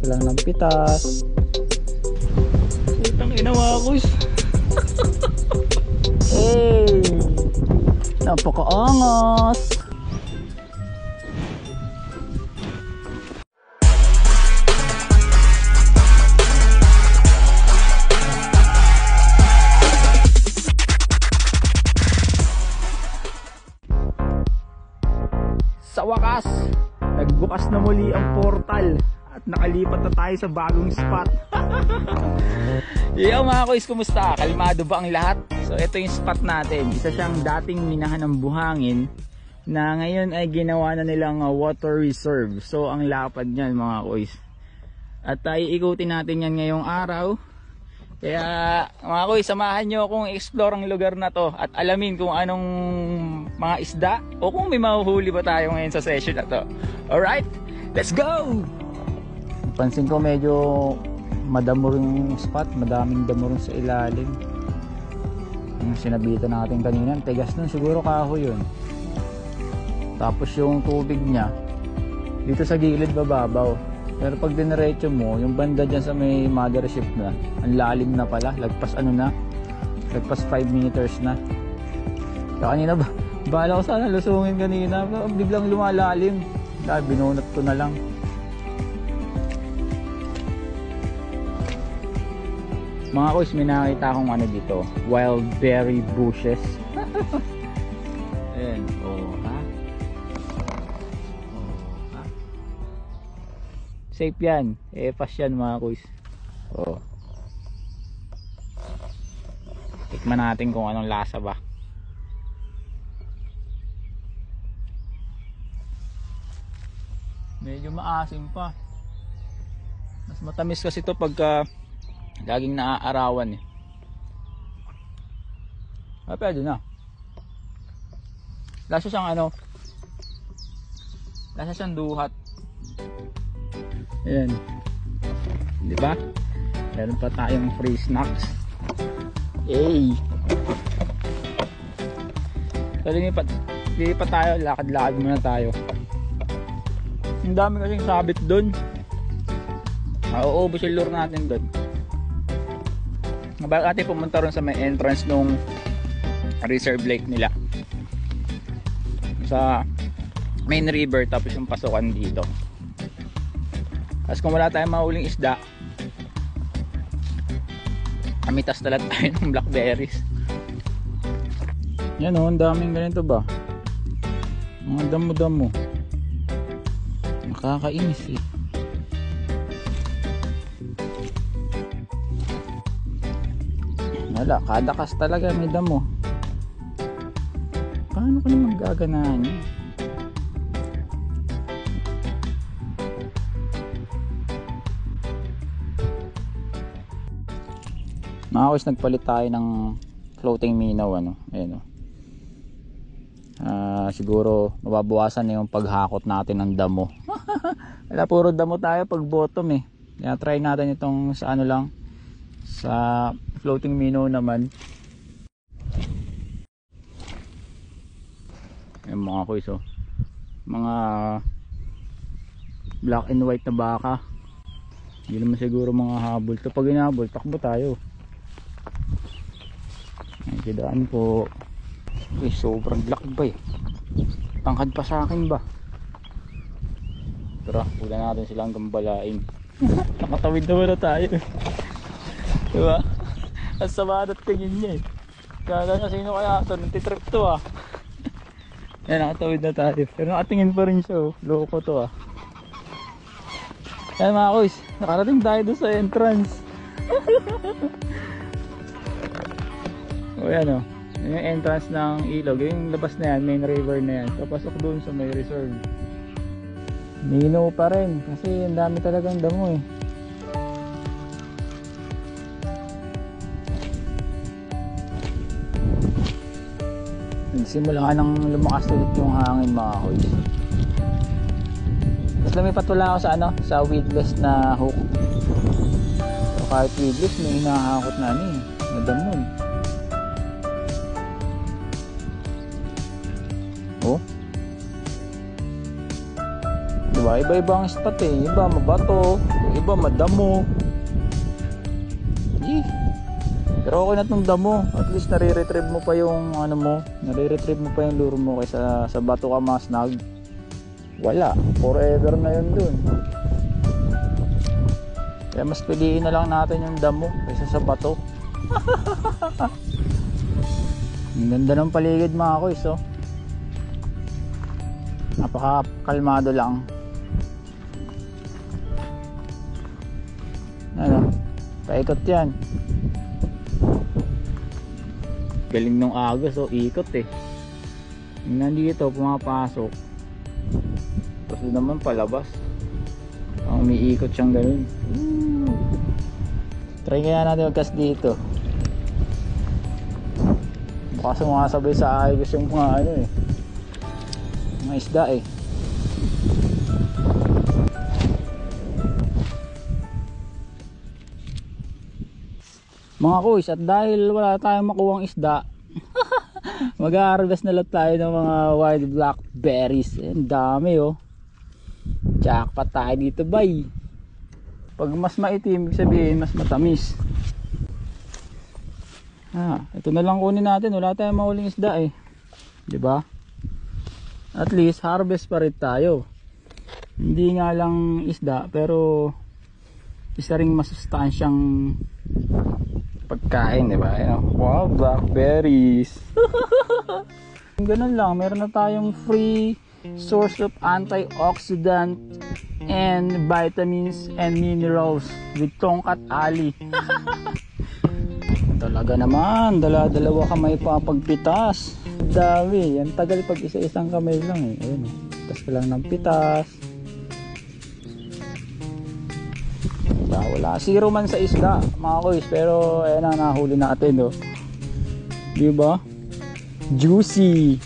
lang ng pitas. Itang ina mga kuys. Hey! Napakaangas! Sa wakas, nagbukas na muli ang portal at nakalipat na tayo sa bagong spot. Yo mga kuys, kumusta? Kalmado ba ang lahat? So ito yung spot natin. Isa siyang dating minahan ng buhangin na ngayon ay ginawa na nilang water reserve. So ang lapad niyan mga kuys. At iikutin natin yan ngayong araw. Kaya mga kuys, samahan nyo akong explore ang lugar na to at alamin kung anong mga isda o kung may mahuhuli ba tayo ngayon sa session na to. Alright, let's go! Pansin ko medyo madamo rin yung spot, madaming damo rin sa ilalim. Yung sinabitan natin kanina, tigas nun, siguro kahoy yun. Tapos yung tubig niya dito sa gilid bababaw. Pero pag diniretso mo, yung banda dyan sa may mothership na, ang lalim na pala, lagpas ano na, lagpas 5 meters na. Kaya kanina ba, bahala ko sana lusungin kanina, biglang lumalalim. Dahil binunot ko na lang. Mga kuys, may nakita akong ano dito, wild berry bushes. Ayan, oh ha. Safe yan, pas yan mga kuys. Oh. Tikman natin kung anong lasa ba. Medyo maasim pa. Mas matamis kasi ito pagka laging naaarawan eh. Pwede na. Lasa siyang ano, lasa siyang duhat. Ayan, di ba? Meron pa tayong free snacks. Hey! So lilipat tayo, lakad-lakad muna tayo. Ang dami kasing sabit doon. Mauubos yung lure natin doon. Bago natin pumunta ron sa may entrance nung reserve lake nila, sa main river, tapos yung pasukan dito. Tapos kung wala tayong mahuling isda, amitas talaga tayo ng blackberries. Yan o, ang daming ganito ba, mga damo-damo. Nakakainis eh. Wala, kada kas talaga may damo. Paano ko naman gaganahan yun? Mga kuys, nagpalit tayo ng floating minnow ano. Ayan, siguro mababawasan na yung paghakot natin ng damo. Wala, puro damo tayo pag bottom eh. Kaya try natin itong sa ano lang, sa floating minnow naman. Ayan mga kuys, mga black and white na baka. Hindi naman siguro mga habol to. Pag inahabol, takbo tayo. Ay, kidaan po. Uy, sobrang laki ba eh. Tangkad pa sa akin ba? Tara, hula natin silang gambalain. Nakatawid naman na tayo. Diba? At samanat tingin niya eh. Kala niya sino kaya ito, nantitrip to ah. Yan, nakatawid na tayo. Pero nakatingin pa rin siya oh. Loko to ah. Yan mga kuys, nakarating tayo doon sa entrance. O yan o, yung entrance ng ilog, yung labas na yan, main river na yan. Papasok doon sa may reserve. Nino pa rin kasi ang dami talagang damo eh. Nagsimula nga nang lumakas ulit yung hangin mga kuys. Tapos lumipat wala ako sa ano, sa weedless na hook. So kahit weedless may hinahakot na ano eh, na damo eh. Oh, diba? Iba-iba ang spot eh. Iba mabato, iba madamo. Pero okay na itong damo. At least nare-retrieve mo pa yung ano mo, nare-retrieve mo pa yung lure mo kaysa sa bato ka masnag. Wala, forever na yun dun. Kaya mas piliin na lang natin yung damo kaysa sa bato. Ang ganda ng paligid mga kuys, oh. Napaka-kalmado lang. Ano, paikot yan. Galing nung agos, oh, ikot eh. Yung nandito, pumapasok. Tapos naman palabas. Ang umiikot siyang ganun. Try kaya natin magkas dito. Baka sumasabay sa agos yung mga ano eh, mga isda eh. Mga kuys, at dahil wala tayong makuhang isda, mag-harvest na lang tayo ng mga wild blackberries. Ang dami oh. Jackpot tayo dito bay. Pag mas maitim, ibig sabihin mas matamis. Ito na lang kunin natin, wala tayong mahuling isda eh, 'di ba? At least harvest pa rin tayo. Hindi nga lang isda, pero isa ring masustansyang pagkain, 'di ba? Wow, blackberries. Ganun lang, meron na tayong free source of antioxidant and vitamins and minerals with Tongkat Ali. Talaga naman, dalawa kamay pa pagpitas. Dami, yan tagal pag isa-isang kamay lang eh. Ayun, pitas ka lang ng pitas. Wala, zero man sa isda mga kuys, pero ayan ang nahuli natin oh. Diba? Juicy.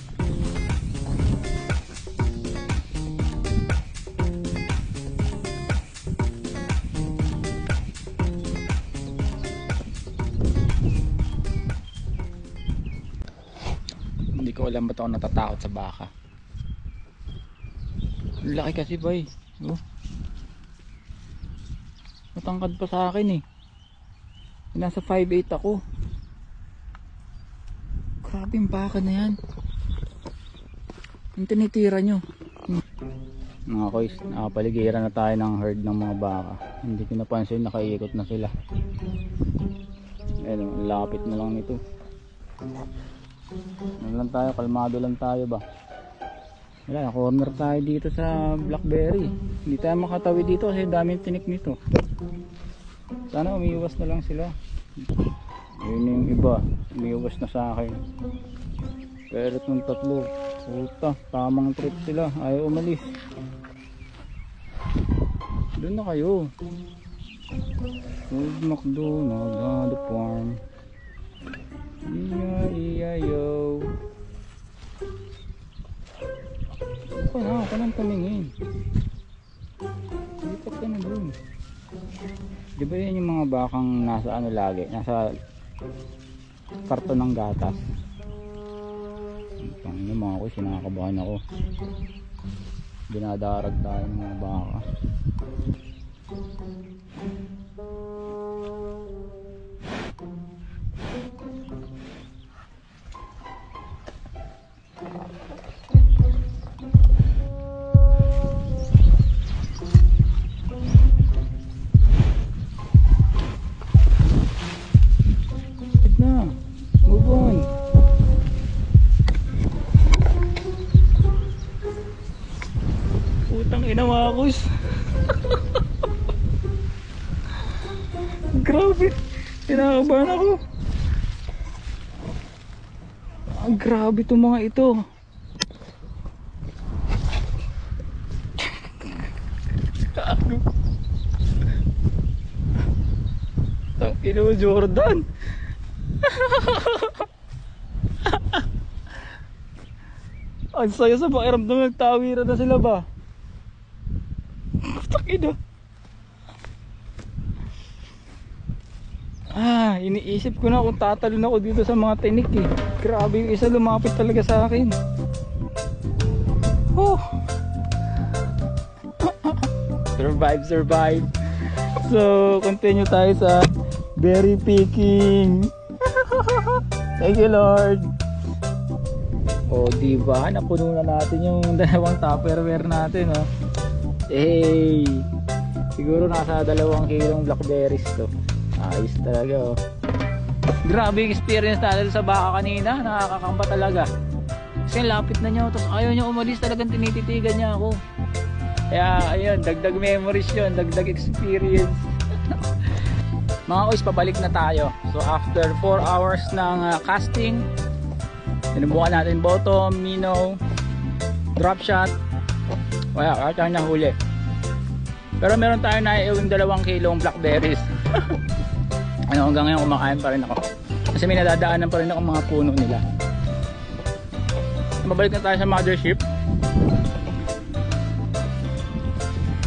Hindi ko alam ba't ako natatakot sa baka. Laki kasi bay. Oh. Matangkad pa sa akin eh. Nasa 5'8" ako. Grabe yung baka na yan. Ang tinitira nyo. Mga koys, nakapaligiran na tayo ng herd ng mga baka. Hindi ko napansin, nakaikot na sila. Ayun, lapit na lang nito. Ano lang tayo, kalmado lang tayo ba. Wala, corner tayo dito sa blackberry. Hindi tayo makatawid dito kasi daming tinik nito. Sana umiiwas na lang sila. Yun yung iba, umiiwas na sa akin. Pero itong tatlo, puta, tamang trip sila, ayaw umalis. Doon na kayo. Old MacDonald on the farm. Iya-iya-yo. Huwag ka nang tumingin. Lipat ka na dun. Di ba yan yung mga bakang nasa ano lagi? Nasa karton ng gatas. Panginoon mga ko, sinakabahan ako. Dinadarag tayo ng mga baka. Inamakos. Grabe, kinakabahan ako. Grabe itong mga ito. Tangina mo Jordan. Ang saya sa pakiramdam, nagtawiran na sila ba? Takina. Iniisip ko na kung tatalon ako dito sa mga tinik eh. Grabe yung isa, lumapit talaga sa akin. Survive. So, continue tayo sa berry picking. Thank you, Lord. O, diba? Napuno na natin yung dalawang tupperware natin, oh. Hey! Siguro nasa 2 kilong blackberries to. Ayos talaga, oh. Grabe yung experience natin sa baka kanina. Nakakakamba talaga. Kasi lapit na niya, tapos ayaw niya umalis, talagang tinititigan niya ako. Kaya ayun, dagdag memories yun, dagdag experience. Mga kois, pabalik na tayo. So after 4 hours ng casting, sinubukan natin bottom, minnow, drop shot. Wala, kahit niya huli. Pero meron tayo na yung 2 kilong blackberries. Ano, hanggang ngayon kumakain pa rin ako. Kasi may nadadaanan pa rin ako mga puno nila. Mabalik na tayo sa mothership.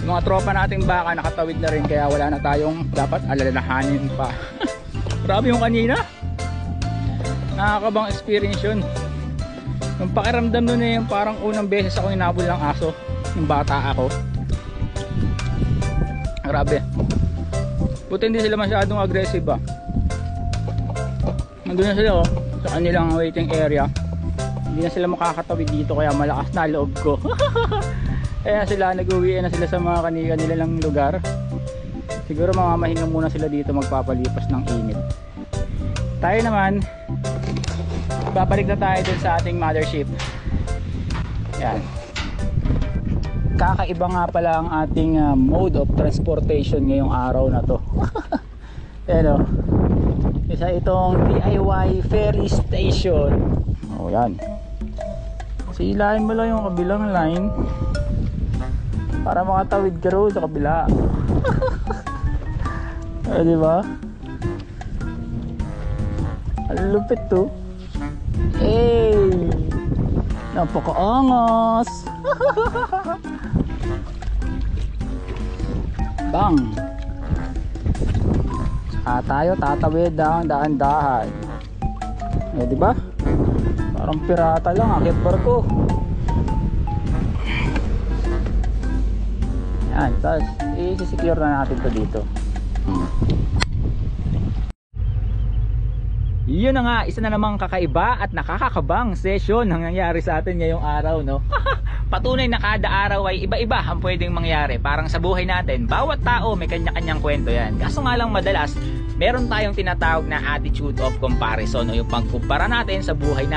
Yung mga tropa nating baka nakatawid na rin, kaya wala na tayong dapat alalahanin pa. Grabe yung kanina. Nakakabang experience yun. Yung pakiramdam nun eh, yung parang unang beses ako inabol ng aso. Yung bata ako. Grabe. Buti hindi sila masyadong aggressive ba. Nandun na sila, oh, sa kanilang waiting area. Hindi na sila makakatawid dito, kaya malakas na loob ko. Kaya sila nag-uwi na sila sa mga kanilang lugar. Siguro mamamahinga muna sila dito, magpapalipas ng init. Tayo naman, babalik na tayo dun sa ating mothership. Yan. Kakaiba nga pala ang ating mode of transportation ngayong araw na to. Ayan, oh. Isa itong DIY ferry station. Oh, yan. Silahin mo lang yung kabilang line para makatawid ka road sa kabila. Eh, diba? Ang lupit to. Hey! Napakaangas! Bang! Saka tayo tatawid dahan-dahan. Eh, diba? Parang pirata lang, akit barko. Yan, tapos i-secure na natin to dito. Yun na nga, isa na namang kakaiba at nakakakabang session ang nangyari sa atin ngayong araw, no? Patunay na kada araw ay iba-iba ang pwedeng mangyari. Parang sa buhay natin, bawat tao may kanya-kanyang kwento yan. Kaso nga lang madalas, meron tayong tinatawag na attitude of comparison o yung pagkumpara natin sa buhay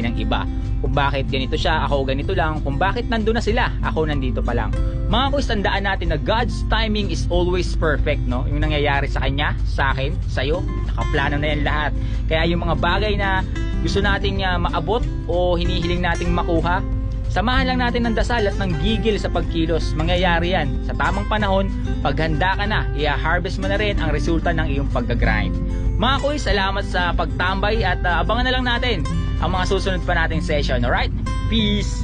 ng iba. Kung bakit ganito siya, ako ganito lang. Kung bakit nandun na sila, ako nandito pa lang. Mga kuys, tandaan natin na God's timing is always perfect, no? Yung nangyayari sa kanya, sa akin, sa'yo, nakaplano na yan lahat. Kaya yung mga bagay na gusto nating maabot o hinihiling nating makuha, samahan lang natin ng dasal at ng gigil sa pagkilos. Mangyayari yan. Sa tamang panahon, paghanda ka na, i-harvest mo na rin ang resulta ng iyong pag-grind. Mga kuys, salamat sa pagtambay at abangan na lang natin ang mga susunod pa nating session. Alright? Peace!